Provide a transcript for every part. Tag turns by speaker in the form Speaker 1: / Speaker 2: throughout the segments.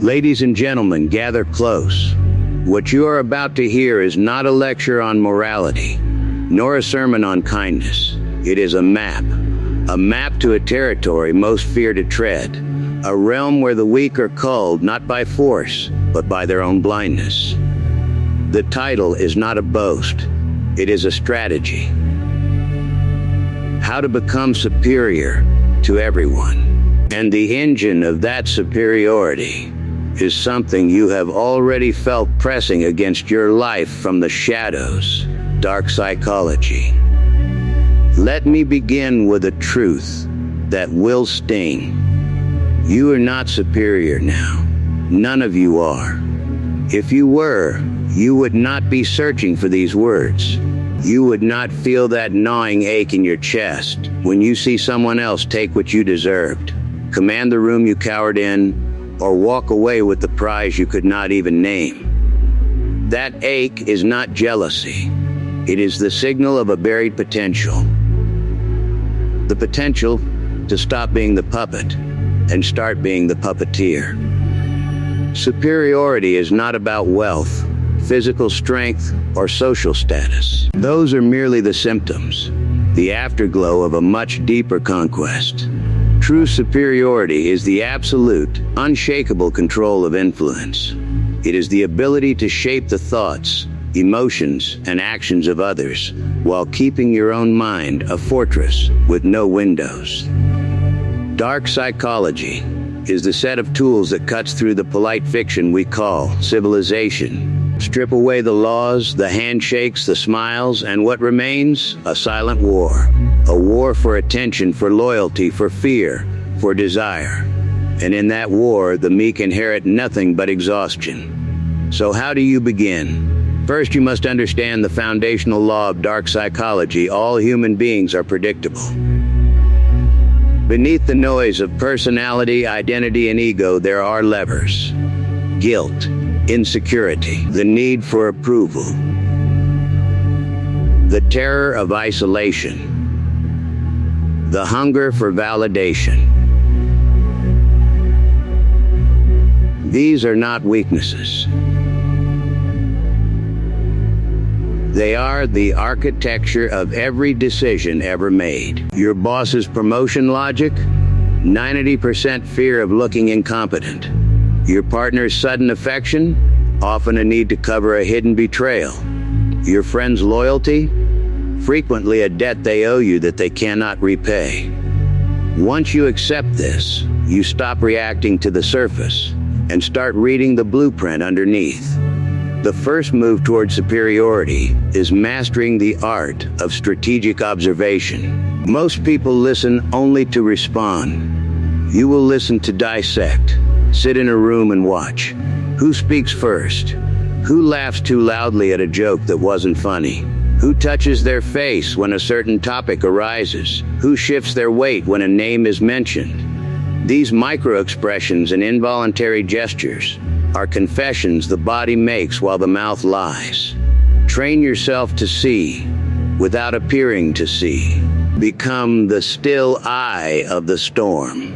Speaker 1: Ladies and gentlemen, gather close. What you are about to hear is not a lecture on morality, nor a sermon on kindness. It is a map to a territory most fear to tread, a realm where the weak are culled not by force, but by their own blindness. The title is not a boast, it is a strategy. How to become superior to everyone. And the engine of that superiority is something you have already felt pressing against your life from the shadows, dark psychology. Let me begin with a truth that will sting. You are not superior now. None of you are. If you were, you would not be searching for these words. You would not feel that gnawing ache in your chest when you see someone else take what you deserved, command the room you cowered in, or walk away with the prize you could not even name. That ache is not jealousy. It is the signal of a buried potential. The potential to stop being the puppet and start being the puppeteer. Superiority is not about wealth, physical strength, or social status. Those are merely the symptoms, the afterglow of a much deeper conquest. True superiority is the absolute, unshakable control of influence. It is the ability to shape the thoughts, emotions, and actions of others, while keeping your own mind a fortress with no windows. Dark psychology is the set of tools that cuts through the polite fiction we call civilization. Strip away the laws, the handshakes, the smiles, and what remains? A silent war. A war for attention, for loyalty, for fear, for desire. And in that war, the meek inherit nothing but exhaustion. So how do you begin? First, you must understand the foundational law of dark psychology. All human beings are predictable. Beneath the noise of personality, identity, and ego, there are levers. Guilt, insecurity, the need for approval, the terror of isolation, the hunger for validation. These are not weaknesses. They are the architecture of every decision ever made. Your boss's promotion logic, 90% fear of looking incompetent. Your partner's sudden affection, often a need to cover a hidden betrayal. Your friend's loyalty, frequently a debt they owe you that they cannot repay. Once you accept this, you stop reacting to the surface and start reading the blueprint underneath. The first move toward superiority is mastering the art of strategic observation. Most people listen only to respond. You will listen to dissect. Sit in a room and watch. Who speaks first? Who laughs too loudly at a joke that wasn't funny? Who touches their face when a certain topic arises? Who shifts their weight when a name is mentioned? These micro-expressions and involuntary gestures are confessions the body makes while the mouth lies. Train yourself to see without appearing to see. Become the still eye of the storm.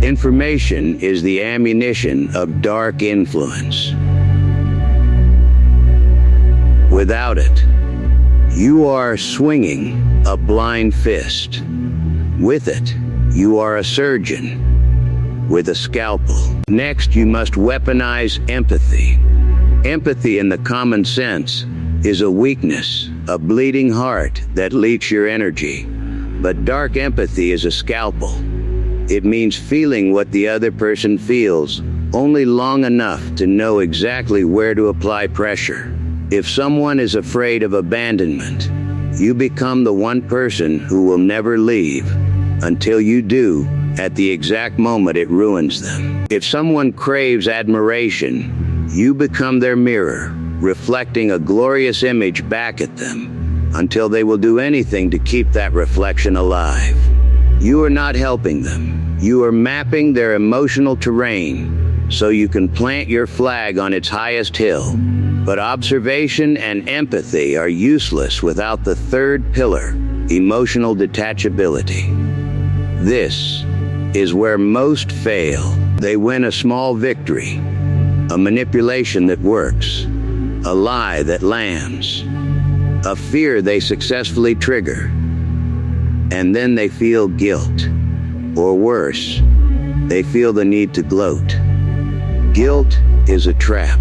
Speaker 1: Information is the ammunition of dark influence. Without it, you are swinging a blind fist. With it, you are a surgeon with a scalpel. Next, you must weaponize empathy. Empathy in the common sense is a weakness, a bleeding heart that leaks your energy. But dark empathy is a scalpel. It means feeling what the other person feels, only long enough to know exactly where to apply pressure. If someone is afraid of abandonment, you become the one person who will never leave until you do at the exact moment it ruins them. If someone craves admiration, you become their mirror, reflecting a glorious image back at them until they will do anything to keep that reflection alive. You are not helping them. You are mapping their emotional terrain so you can plant your flag on its highest hill. But observation and empathy are useless without the third pillar, emotional detachability. This is where most fail. They win a small victory, a manipulation that works, a lie that lands, a fear they successfully trigger, and then they feel guilt. Or worse, they feel the need to gloat. Guilt is a trap.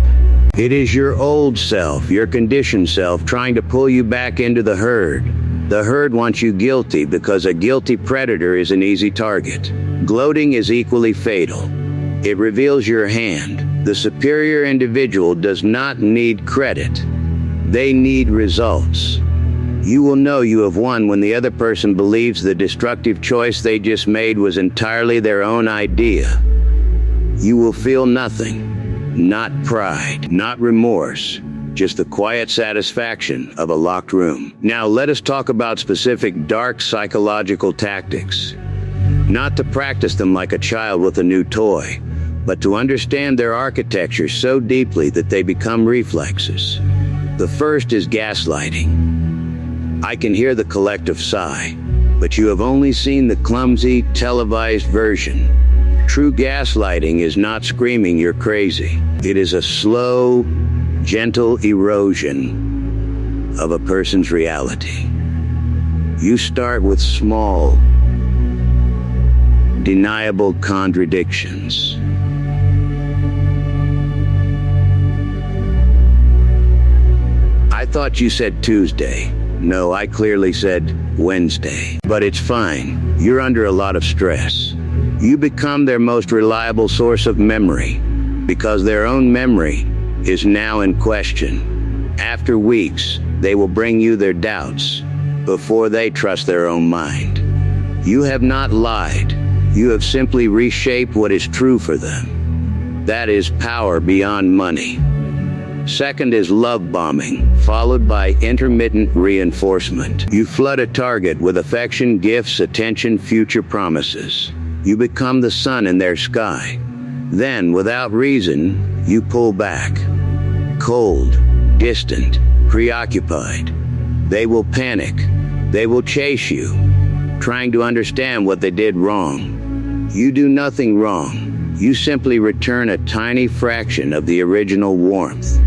Speaker 1: It is your old self, your conditioned self, trying to pull you back into the herd. The herd wants you guilty because a guilty predator is an easy target. Gloating is equally fatal. It reveals your hand. The superior individual does not need credit. They need results. You will know you have won when the other person believes the destructive choice they just made was entirely their own idea. You will feel nothing, not pride, not remorse, just the quiet satisfaction of a locked room. Now let us talk about specific dark psychological tactics. Not to practice them like a child with a new toy, but to understand their architecture so deeply that they become reflexes. The first is gaslighting. I can hear the collective sigh, but you have only seen the clumsy, televised version. True gaslighting is not screaming you're crazy. It is a slow, gentle erosion of a person's reality. You start with small, deniable contradictions. I thought you said Tuesday. No, I clearly said Wednesday. But it's fine. You're under a lot of stress. You become their most reliable source of memory because their own memory is now in question. After weeks, they will bring you their doubts before they trust their own mind. You have not lied. You have simply reshaped what is true for them. That is power beyond money. Second is love bombing, followed by intermittent reinforcement. You flood a target with affection, gifts, attention, future promises. You become the sun in their sky. Then, without reason, you pull back. Cold, distant, preoccupied. They will panic. They will chase you, trying to understand what they did wrong. You do nothing wrong. You simply return a tiny fraction of the original warmth.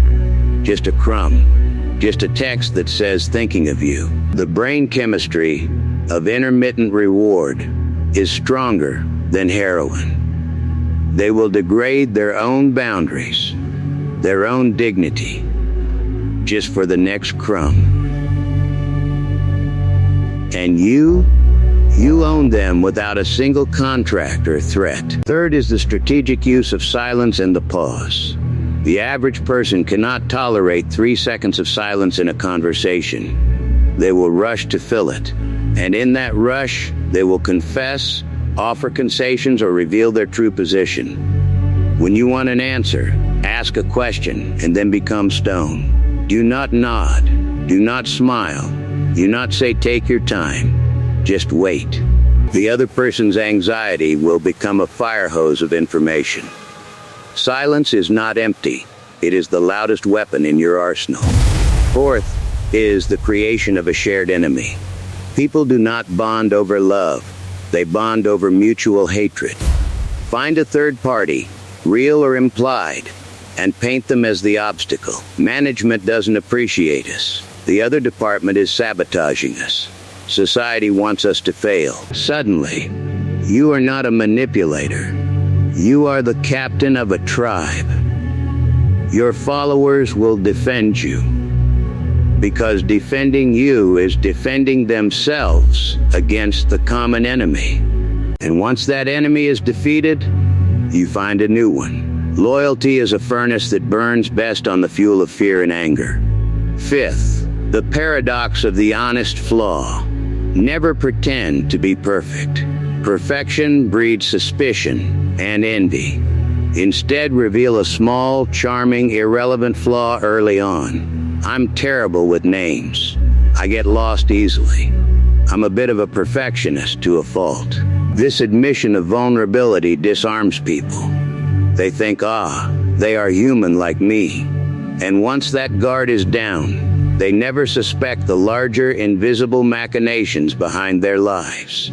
Speaker 1: Just a crumb. Just a text that says thinking of you. The brain chemistry of intermittent reward is stronger than heroin. They will degrade their own boundaries, their own dignity, just for the next crumb. And you own them without a single contract or threat. Third is the strategic use of silence and the pause. The average person cannot tolerate 3 seconds of silence in a conversation. They will rush to fill it. And in that rush, they will confess, offer concessions, or reveal their true position. When you want an answer, ask a question and then become stone. Do not nod. Do not smile. Do not say take your time. Just wait. The other person's anxiety will become a fire hose of information. Silence is not empty. It is the loudest weapon in your arsenal. Fourth is the creation of a shared enemy. People do not bond over love. They bond over mutual hatred. Find a third party, real or implied, and paint them as the obstacle. Management doesn't appreciate us. The other department is sabotaging us. Society wants us to fail. Suddenly, you are not a manipulator. You are the captain of a tribe. Your followers will defend you, because defending you is defending themselves against the common enemy. And once that enemy is defeated, you find a new one. Loyalty is a furnace that burns best on the fuel of fear and anger. Fifth, the paradox of the honest flaw. Never pretend to be perfect. Perfection breeds suspicion and envy. Instead, reveal a small, charming, irrelevant flaw early on. I'm terrible with names. I get lost easily. I'm a bit of a perfectionist to a fault. This admission of vulnerability disarms people. They think, they are human like me. And once that guard is down, They never suspect the larger, invisible machinations behind their lives.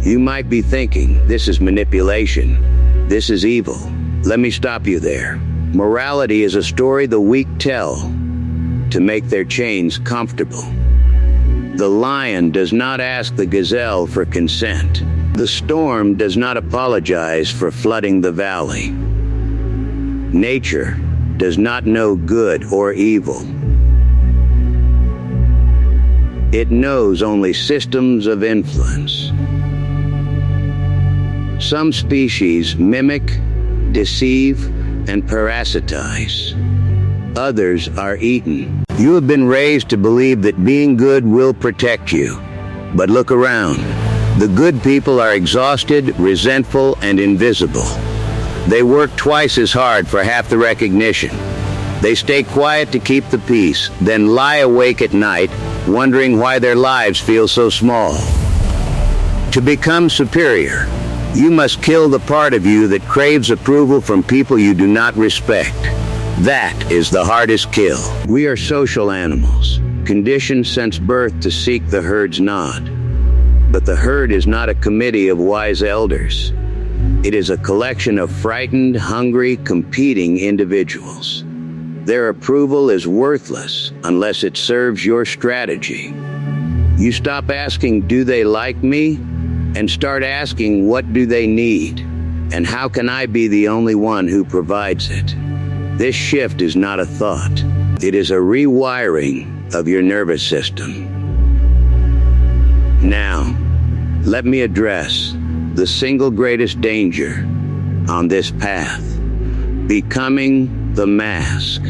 Speaker 1: You might be thinking, this is manipulation. This is evil. Let me stop you there. Morality is a story the weak tell to make their chains comfortable. The lion does not ask the gazelle for consent. The storm does not apologize for flooding the valley. Nature does not know good or evil. It knows only systems of influence. Some species mimic, deceive, and parasitize. Others are eaten. You have been raised to believe that being good will protect you. But look around. The good people are exhausted, resentful, and invisible. They work twice as hard for half the recognition. They stay quiet to keep the peace, then lie awake at night, wondering why their lives feel so small. To become superior, you must kill the part of you that craves approval from people you do not respect. That is the hardest kill. We are social animals, conditioned since birth to seek the herd's nod. But the herd is not a committee of wise elders. It is a collection of frightened, hungry, competing individuals. Their approval is worthless unless it serves your strategy. You stop asking, do they like me? And start asking, what do they need? And how can I be the only one who provides it? This shift is not a thought. It is a rewiring of your nervous system. Now, let me address the single greatest danger on this path: becoming the mask.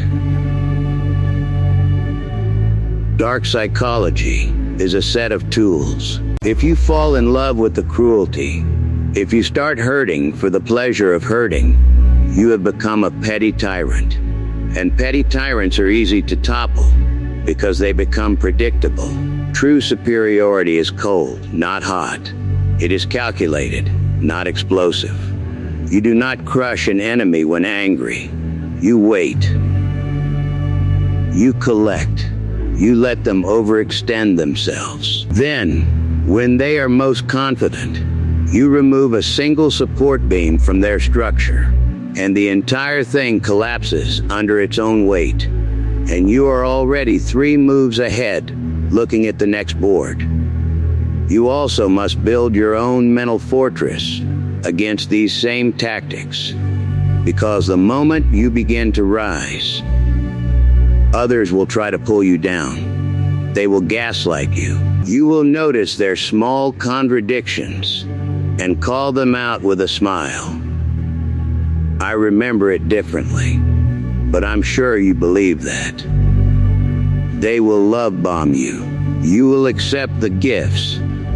Speaker 1: Dark psychology is a set of tools. If you fall in love with the cruelty, if you start hurting for the pleasure of hurting, you have become a petty tyrant. And petty tyrants are easy to topple because they become predictable. True superiority is cold, not hot. It is calculated, not explosive. You do not crush an enemy when angry. You wait. You collect. You let them overextend themselves. Then, when they are most confident, you remove a single support beam from their structure, and the entire thing collapses under its own weight. And you are already 3 moves ahead, looking at the next board. You also must build your own mental fortress against these same tactics, because the moment you begin to rise, others will try to pull you down. They will gaslight you. You will notice their small contradictions and call them out with a smile. I remember it differently, but I'm sure you believe that. They will love bomb you. You will accept the gifts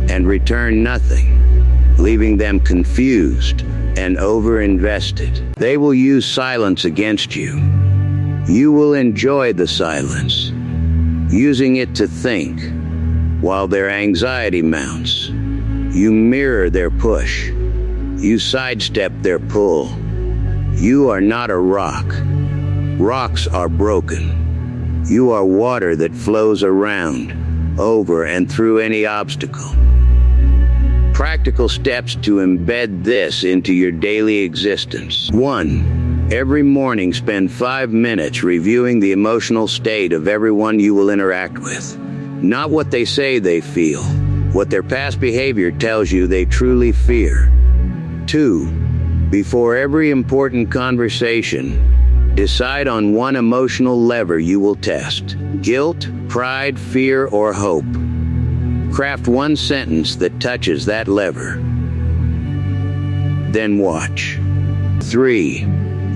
Speaker 1: and return nothing, leaving them confused and overinvested. They will use silence against you. You will enjoy the silence, using it to think, while their anxiety mounts. You mirror their push. You sidestep their pull. You are not a rock. Rocks are broken. You are water that flows around, over and through any obstacle. Practical steps to embed this into your daily existence. 1. Every morning spend 5 minutes reviewing the emotional state of everyone you will interact with. Not what they say they feel, what their past behavior tells you they truly fear. 2. Before every important conversation, decide on one emotional lever you will test: guilt, pride, fear, or hope. Craft one sentence that touches that lever. Then watch. 3.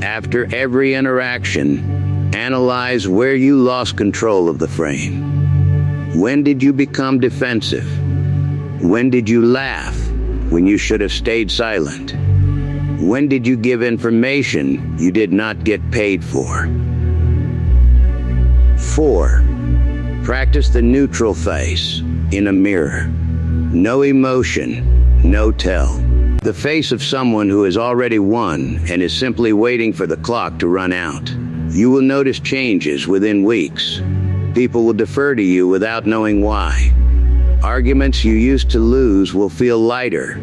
Speaker 1: After every interaction, analyze where you lost control of the frame. When did you become defensive? When did you laugh when you should have stayed silent? When did you give information you did not get paid for? 4. Practice the neutral face in a mirror. No emotion, no tell. The face of someone who has already won and is simply waiting for the clock to run out. You will notice changes within weeks. People will defer to you without knowing why. Arguments you used to lose will feel lighter,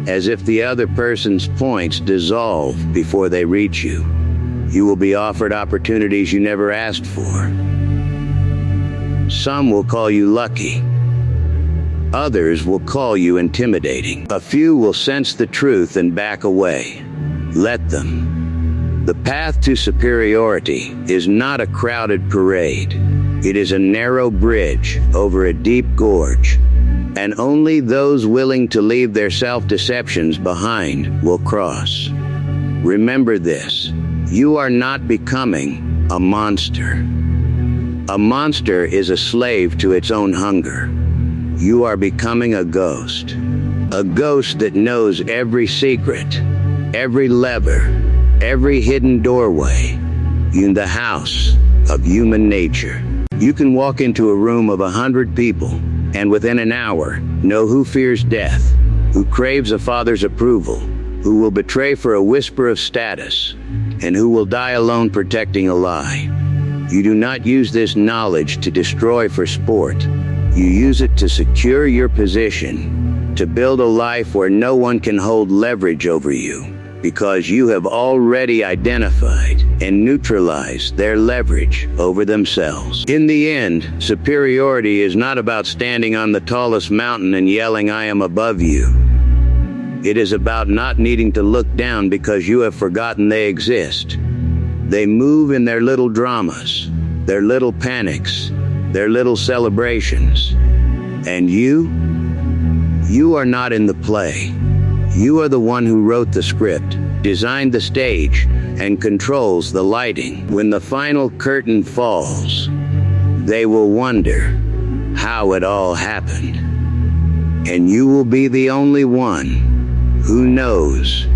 Speaker 1: as if the other person's points dissolve before they reach you. You will be offered opportunities you never asked for. Some will call you lucky. Others will call you intimidating. A few will sense the truth and back away. Let them. The path to superiority is not a crowded parade. It is a narrow bridge over a deep gorge, and only those willing to leave their self-deceptions behind will cross. Remember this: you are not becoming a monster. A monster is a slave to its own hunger. You are becoming a ghost that knows every secret, every lever, every hidden doorway in the house of human nature. You can walk into a room of 100 people and within an hour know who fears death, who craves a father's approval, who will betray for a whisper of status, and who will die alone protecting a lie. You do not use this knowledge to destroy for sport. You use it to secure your position, to build a life where no one can hold leverage over you, because you have already identified and neutralized their leverage over themselves. In the end, superiority is not about standing on the tallest mountain and yelling, "I am above you." It is about not needing to look down because you have forgotten they exist. They move in their little dramas, their little panics, their little celebrations. And you are not in the play. You are the one who wrote the script, designed the stage, and controls the lighting. When the final curtain falls, they will wonder how it all happened. And you will be the only one who knows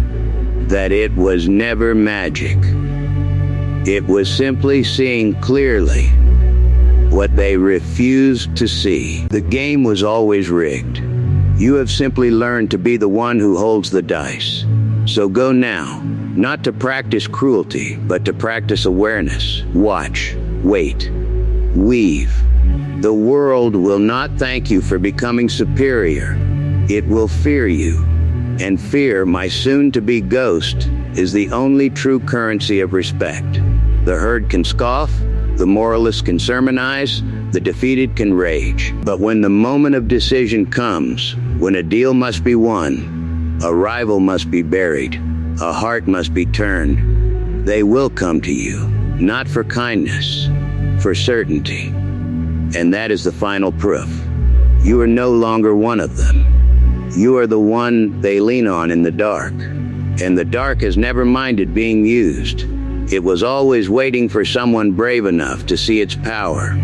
Speaker 1: that it was never magic. It was simply seeing clearly what they refused to see. The game was always rigged. You have simply learned to be the one who holds the dice. So go now, not to practice cruelty, but to practice awareness. Watch, wait, weave. The world will not thank you for becoming superior. It will fear you. And fear, my soon-to-be ghost, is the only true currency of respect. The herd can scoff, the moralist can sermonize, the defeated can rage. But when the moment of decision comes, when a deal must be won, a rival must be buried, a heart must be turned, they will come to you, not for kindness, for certainty. And that is the final proof. You are no longer one of them. You are the one they lean on in the dark. And the dark has never minded being used. It was always waiting for someone brave enough to see its power.